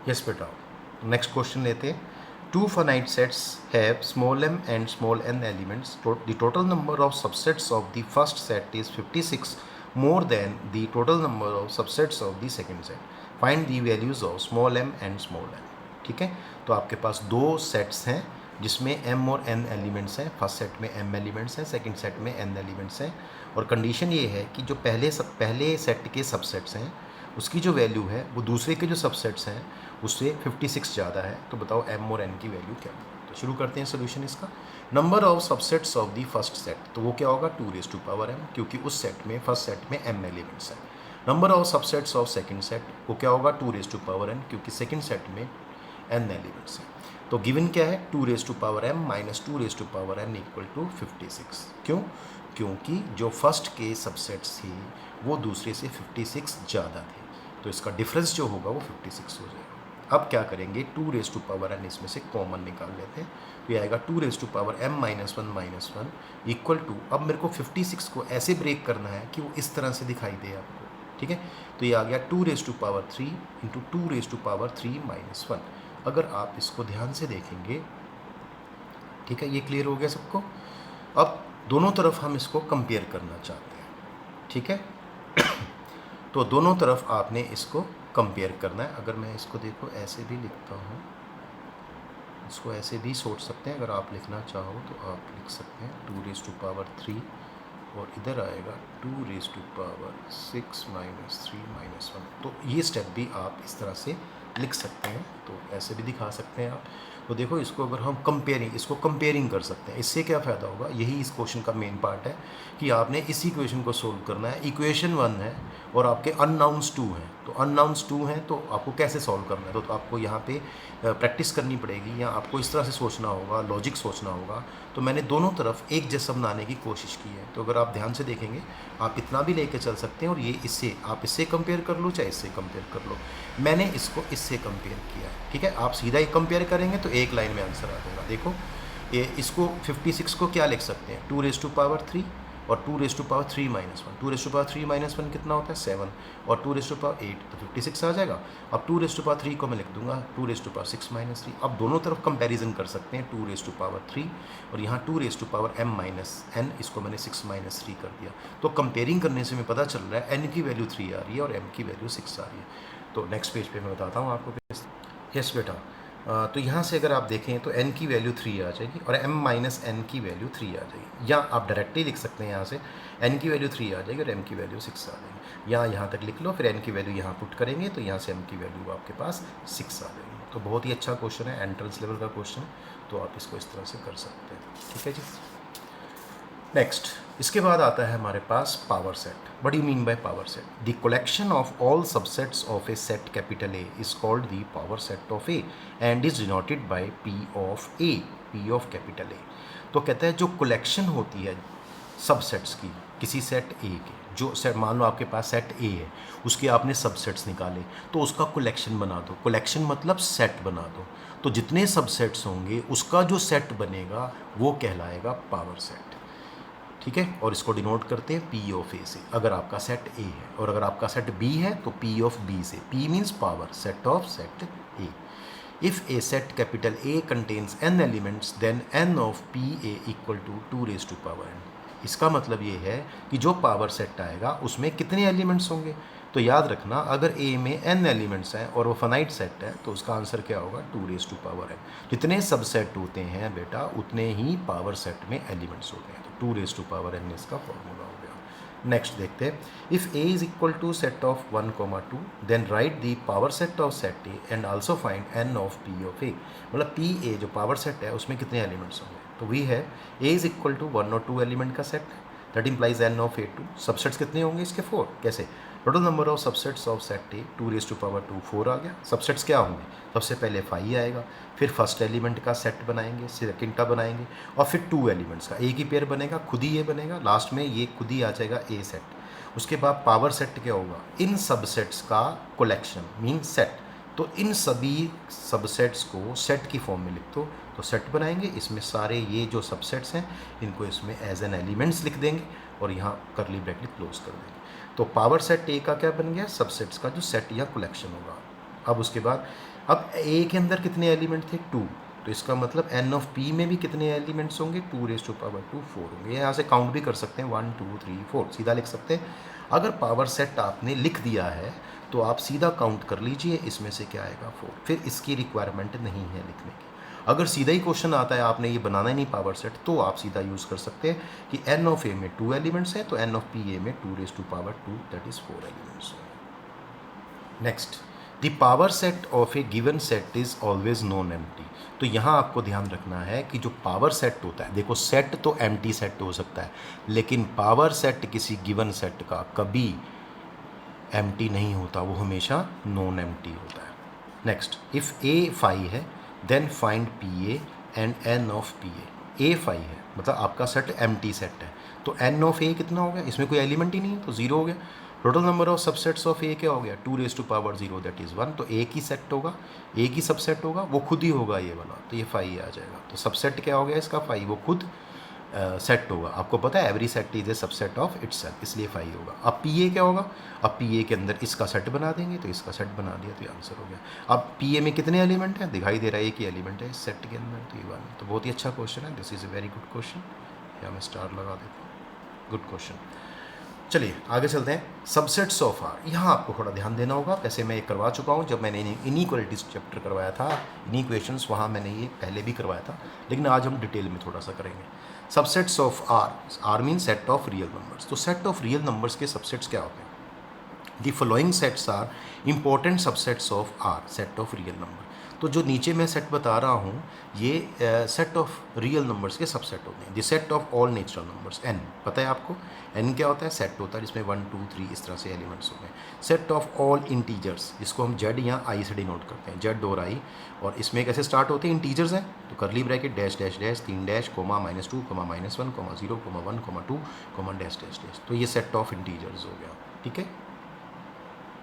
Yes बेटा, next question लेते हैं. Two finite sets have small m and small n elements. The total number of subsets of the first set is 56 more than the total number of subsets of the second set. Find the values of small m and small n. ठीक है, तो आपके पास दो sets हैं जिसमें m और n elements हैं. First set में m एलिमेंट्स हैं, सेकंड सेट में n एलिमेंट्स हैं. और कंडीशन ये है कि जो पहले सेट के सबसेट्स हैं उसकी जो वैल्यू है वो दूसरे के जो सबसेट्स हैं उससे 56 ज़्यादा है. तो बताओ m और n की वैल्यू क्या है. तो शुरू करते हैं सोल्यूशन इसका. Number of subsets of the first set, तो वो क्या होगा 2m, क्योंकि उस सेट में फर्स्ट सेट में m एलिमेंट्स हैं. Number of subsets of second set, वो क्या होगा 2m, क्योंकि सेकंड सेट में n एलिमेंट्स हैं. तो गिवन क्या है 2m minus 2m equal to 56. क्यों? क्योंकि जो फर्स्ट के सबसेट्स थे वो दूसरे से 56 ज़्यादा थे, तो इसका डिफरेंस जो होगा वो 56 हो जाएगा. अब क्या करेंगे 2n इसमें से कॉमन निकाल लेते हैं. तो ये आएगा 2m माइनस 1 इक्वल टू, अब मेरे को 56 को ऐसे ब्रेक करना है कि वो इस तरह से दिखाई दे आपको. ठीक है, तो ये आ गया 2 इंटू 2 माइनस 1. अगर आप इसको ध्यान से देखेंगे, ठीक है, ये क्लियर हो गया सबको. अब दोनों तरफ हम इसको कंपेयर करना चाहते हैं. ठीक है, तो दोनों तरफ आपने इसको कंपेयर करना है. अगर मैं इसको देखो ऐसे भी लिखता हूँ, इसको ऐसे भी सोच सकते हैं. अगर आप लिखना चाहो तो आप लिख सकते हैं 2 और इधर आएगा 2 माइनस 1. तो ये स्टेप भी आप इस तरह से लिख सकते हैं. तो ऐसे भी दिखा सकते हैं आप. तो देखो इसको अगर हम इसको कंपेयरिंग कर सकते हैं. इससे क्या फ़ायदा होगा, यही इस क्वेश्चन का मेन पार्ट है कि आपने इस इक्वेशन को सोल्व करना है. इक्वेशन 1 है और आपके अननाउंस 2 हैं. तो अननाउंस 2 हैं तो आपको कैसे सॉल्व करना है, तो आपको यहाँ पे प्रैक्टिस करनी पड़ेगी, या आपको इस तरह से सोचना होगा, लॉजिक सोचना होगा. तो मैंने दोनों तरफ एक जैसा बनाने की कोशिश की है. तो अगर आप ध्यान से देखेंगे आप इतना भी लेके चल सकते हैं, और ये इससे आप इससे कंपेयर कर लो चाहे इससे कंपेयर कर लो. मैंने इसको इससे कंपेयर किया है. ठीक है, आप सीधा ही कंपेयर करेंगे तो एक लाइन में आंसर आ जाएगा. देखो ये इसको 56 को क्या लिख सकते हैं 2 और 2 माइनस 1. 2 माइनस 1 कितना होता है 7, और 2 तो 56 आ जाएगा. अब 2 को मैं लिख दूंगा 2 माइनस 3. अब दोनों तरफ कंपैरिजन कर सकते हैं 2 और यहाँ 2m माइनस n, इसको मैंने 6 माइनस 3 कर दिया. तो कंपेयरिंग करने से हमें पता चल रहा है n की वैल्यू 3 आ रही है और m की वैल्यू 6 आ रही है. तो नेक्स्ट पेज पे मैं बताता हूँ आपको. यस बेटा, तो यहाँ से अगर आप देखें तो n की वैल्यू 3 आ जाएगी और m माइनस n की वैल्यू 3 आ जाएगी. या आप डायरेक्टली लिख सकते हैं यहाँ से n की वैल्यू 3 आ जाएगी और m की वैल्यू 6 आ जाएगी. यहाँ तक लिख लो, फिर n की वैल्यू यहाँ पुट करेंगे तो यहाँ से m की वैल्यू आपके पास 6 आ जाएगी. तो बहुत ही अच्छा क्वेश्चन है, एंट्रेंस लेवल का क्वेश्चन, तो आप इसको इस तरह से कर सकते हैं. ठीक है जी. नेक्स्ट, इसके बाद आता है हमारे पास power set. What do you mean by power set? The collection of all subsets of a set capital A is called the power set of A and is denoted by P of A, P of capital A. तो कहता है जो collection होती है subsets की किसी set ए के, जो सेट मान लो आपके पास सेट ए है, उसके आपने सबसेट्स निकाले तो उसका कलेक्शन बना दो. कलेक्शन मतलब सेट बना दो. तो जितने सबसेट्स होंगे उसका जो सेट बनेगा वो कहलाएगा पावर सेट. ठीक है, और इसको डिनोट करते हैं पी ऑफ ए से. अगर आपका सेट ए है और अगर आपका सेट बी है तो पी ऑफ बी से. P means power, set of set A. If A set capital A contains n elements then n of P A equal to 2n. इसका मतलब ये है कि जो पावर सेट आएगा उसमें कितने एलिमेंट्स होंगे. तो याद रखना अगर ए में n एलिमेंट्स हैं और वो फाइनाइट सेट है तो उसका आंसर क्या होगा 2n. जितने सबसेट होते हैं बेटा उतने ही पावर सेट में एलिमेंट्स होते हैं. तो 2n इसका फॉर्मूला हो गया. नेक्स्ट देखते हैं. If A is equal to set of 1, 2 then write the power set of set A and also find n of P of A. मतलब पी ए जो पावर सेट है उसमें कितने एलिमेंट्स होंगे. तो वही है ए इज इक्वल टू 1 और 2 एलिमेंट का set. That implies n of A 2. Subsets कितने होंगे इसके 4. कैसे? Total number of subsets of set ए 2 4 आ गया. सबसेट्स क्या होंगे, सबसे पहले 5 आएगा, फिर फर्स्ट एलिमेंट का सेट बनाएंगे, सेकंड का बनाएंगे, और फिर 2 एलिमेंट्स का एक ही पेयर बनेगा, खुद ही ये बनेगा, लास्ट में ये खुद ही आ जाएगा ए सेट. उसके बाद पावर सेट क्या होगा, इन सबसेट्स का कलेक्शन मीन सेट. तो इन सभी सबसेट्स को सेट की फॉर्म में लिख दो. तो सेट बनाएंगे, इसमें सारे ये जो सबसेट्स हैं इनको इसमें एज एन एलिमेंट्स लिख देंगे और यहाँ करली ब्रैकेट क्लोज कर देंगे. तो पावर सेट ए का क्या बन गया, सबसेट्स का जो सेट या कलेक्शन होगा. अब उसके बाद अब ए के अंदर कितने एलिमेंट थे 2, तो इसका मतलब एन ऑफ पी में भी कितने एलिमेंट्स होंगे 2⁻², 4 होंगे। यहाँ से काउंट भी कर सकते हैं 1 2 3 4 सीधा लिख सकते हैं। अगर पावर सेट आपने लिख दिया है तो आप सीधा काउंट कर लीजिए इसमें से क्या आएगा 4, फिर इसकी रिक्वायरमेंट नहीं है लिखने की। अगर सीधा ही क्वेश्चन आता है आपने ये बनाना ही नहीं पावर सेट, तो आप सीधा यूज़ कर सकते हैं कि एन ऑफ ए में 2 एलिमेंट्स हैं तो एन ऑफ पी ए में 2⁻², that is 4 elements. Next, the power set of A given set is always non empty. तो यहाँ आपको ध्यान रखना है कि जो पावर सेट होता है, देखो सेट तो एम्प्टी सेट हो सकता है, लेकिन पावर सेट किसी गिवन सेट का कभी एम्प्टी नहीं होता, वो हमेशा नॉन एम्प्टी होता है। नेक्स्ट, इफ़ ए 5 है then find P A and n of P A 5 है मतलब आपका सेट एम्प्टी सेट है, तो एन ऑफ ए कितना हो गया, इसमें कोई एलिमेंट ही नहीं है तो 0 हो गया। Total number of subsets of A क्या हो गया 2⁻0 दैट इज़ 1, तो एक ही सेट होगा, एक ही सबसेट होगा, वो खुद ही होगा ये वाला, तो ये 5 आ जाएगा। तो सबसेट क्या हो गया इसका 5, वो खुद सेट होगा। आपको पता है every set is a subset of itself, इसलिए 5 होगा। अब पी ए क्या होगा, अब पी ए के अंदर इसका सेट बना देंगे तो इसका सेट बना दिया तो ये आंसर हो गया। अब पी ए में कितने एलिमेंट हैं दिखाई दे रहा है, एक ही एलिमेंट है इस सेट के अंदर, तो ये 1। तो बहुत ही अच्छा क्वेश्चन है, this is a very good question, या मैं स्टार लगा देता हूँ, गुड क्वेश्चन। चलिए आगे चलते हैं। सबसेट्स ऑफ आर, यहाँ आपको थोड़ा ध्यान देना होगा। वैसे मैं ये करवा चुका हूँ, जब मैंने इनइक्वालिटीज चैप्टर करवाया था, इनइक्वेशंस, वहाँ मैंने ये पहले भी करवाया था, लेकिन आज हम डिटेल में थोड़ा सा करेंगे। Subsets of R, R mean set of real numbers. तो सेट ऑफ रियल नंबर्स के सबसेट्स क्या होते हैं? The following sets are important subsets of R, set of real number. तो जो नीचे मैं सेट बता रहा हूँ ये सेट ऑफ रियल नंबर्स के सबसेट होते हैं। The set of all natural numbers, N पता है आपको, एन क्या होता है, सेट होता है जिसमें 1 2 3 इस तरह से एलिमेंट्स होते हैं। सेट ऑफ ऑल इंटीजर्स, जिसको हम जेड या आई से डिनोट करते हैं, जेड और आई, और इसमें कैसे स्टार्ट होते हैं, इंटीजर्स हैं तो curly bracket dash dash dash 3 dash comma -2 comma -1 comma 0 comma 1 comma 2 comma dash dash dash, तो ये सेट ऑफ इंटीजर्स हो गया, ठीक है।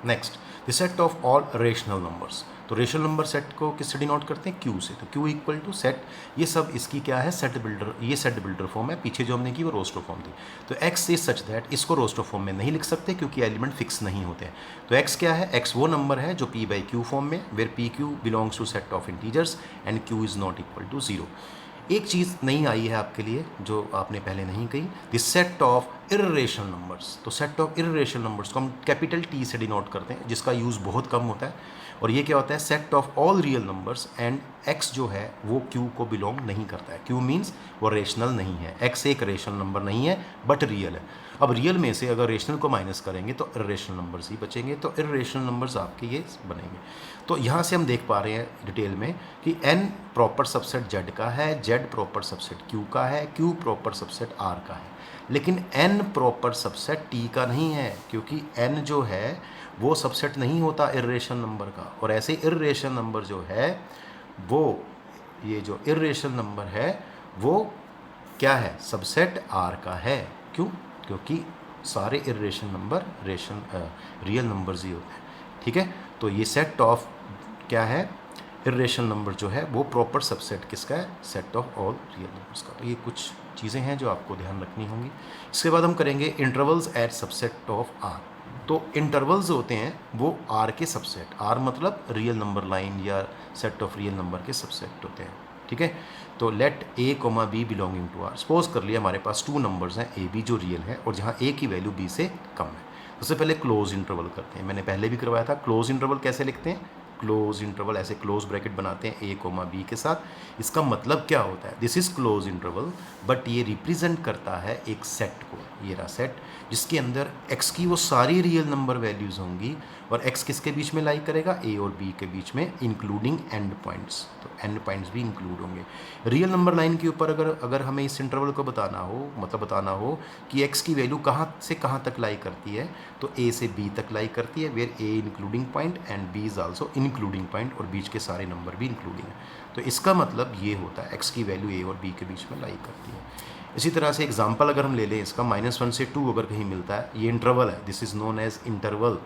Next, the set of all rational numbers. तो रेशनल नंबर सेट को किससे डिनोट करते हैं, क्यू से, तो क्यू इक्वल टू सेट, ये सब इसकी क्या है, सेट बिल्डर, ये सेट बिल्डर फॉर्म है, पीछे जो हमने की वो रोस्टर फॉर्म थी। तो एक्स इज सच दैट, इसको रोस्टर फॉर्म में नहीं लिख सकते क्योंकि एलिमेंट फिक्स नहीं होते हैं। तो एक्स क्या है, एक्स वो नंबर है जो पी बाई क्यू फॉर्म में, where P Q belongs to set of integers and Q is not equal to 0। एक चीज़ नहीं आई है आपके लिए जो आपने पहले नहीं कही, the set of irrational numbers. तो सेट ऑफ इर्रेशनल नंबर्स को हम कैपिटल टी से डिनोट करते हैं, जिसका यूज़ बहुत कम होता है। और ये क्या होता है, set of all real numbers and x जो है वो क्यू को बिलोंग नहीं करता है। क्यू मीन्स वो रेशनल नहीं है, एक्स एक रेशनल नंबर नहीं है बट रियल है। अब रियल में से अगर रेशनल को माइनस करेंगे तो इर्रेशनल नंबर्स ही बचेंगे, तो इर्रेशनल नंबर्स आपके ये बनेंगे। तो यहाँ से हम देख पा रहे हैं डिटेल में कि n प्रॉपर सबसेट z का है, z प्रॉपर सबसेट q का है, q प्रॉपर सबसेट r का है, लेकिन n प्रॉपर सबसेट t का नहीं है, क्योंकि n जो है वो सबसेट नहीं होता इर्रेशनल नंबर का। और ऐसे इर्रेशनल नंबर जो है वो, ये जो इर्रेशनल नंबर है वो क्या है, सबसेट r का है। क्यों? क्योंकि सारे इर्रेशनल नंबर रियल नंबर्स ही होते हैं, ठीक है। तो ये सेट ऑफ क्या है, इर्रेशनल नंबर जो है वो प्रॉपर सबसेट किसका है, set of all real numbers का। तो ये कुछ चीज़ें हैं जो आपको ध्यान रखनी होंगी। इसके बाद हम करेंगे intervals at subset of R. तो इंटरवल्स होते हैं वो आर के सबसेट, आर मतलब रियल नंबर लाइन या सेट ऑफ रियल नंबर के सबसेट होते हैं, ठीक है। तो let A comma B belonging to R. Suppose कर लिया हमारे पास 2 नंबर्स हैं ए बी जो रियल है और जहाँ ए की वैल्यू बी से कम है। सबसे पहले क्लोज इंटरवल करते हैं, मैंने पहले भी करवाया था। क्लोज इंटरवल कैसे लिखते हैं, क्लोज इंटरवल ऐसे क्लोज ब्रैकेट बनाते हैं ए कोमा बी के साथ। इसका मतलब क्या होता है, this is close interval, but ये रिप्रेजेंट करता है एक सेट को, ये रहा सेट जिसके अंदर x की वो सारी रियल नंबर वैल्यूज़ होंगी और x किसके बीच में लाई करेगा, a और b के बीच में, इंक्लूडिंग एंड पॉइंट्स। तो एंड पॉइंट्स भी इंक्लूड होंगे रियल नंबर लाइन के ऊपर। अगर हमें इस इंटरवल को बताना हो, मतलब बताना हो कि x की वैल्यू कहाँ से कहाँ तक लाई करती है, तो a से b तक लाई करती है, where a including point and b is also including point, और बीच के सारे नंबर भी इंक्लूडिंग है। तो इसका मतलब ये होता है x की वैल्यू a और b के बीच में लाई करती है। इसी तरह से एग्जाम्पल अगर हम ले लें इसका, -1 से 2 अगर कहीं मिलता है, ये इंटरवल है, this is known as interval.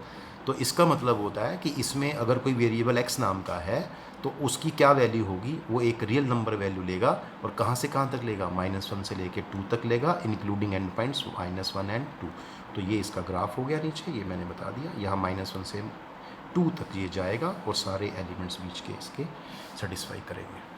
तो इसका मतलब होता है कि इसमें अगर कोई वेरिएबल x नाम का है तो उसकी क्या वैल्यू होगी, वो एक रियल नंबर वैल्यू लेगा और कहाँ से कहाँ तक लेगा, -1 से लेके 2 तक लेगा, इंक्लूडिंग एंड पॉइंट्स -1 एंड 2। तो ये इसका ग्राफ हो गया नीचे, ये मैंने बता दिया। यहाँ -1 से 2 तक ये जाएगा और सारे एलिमेंट्स बीच के इसके सेटिस्फाई करेंगे।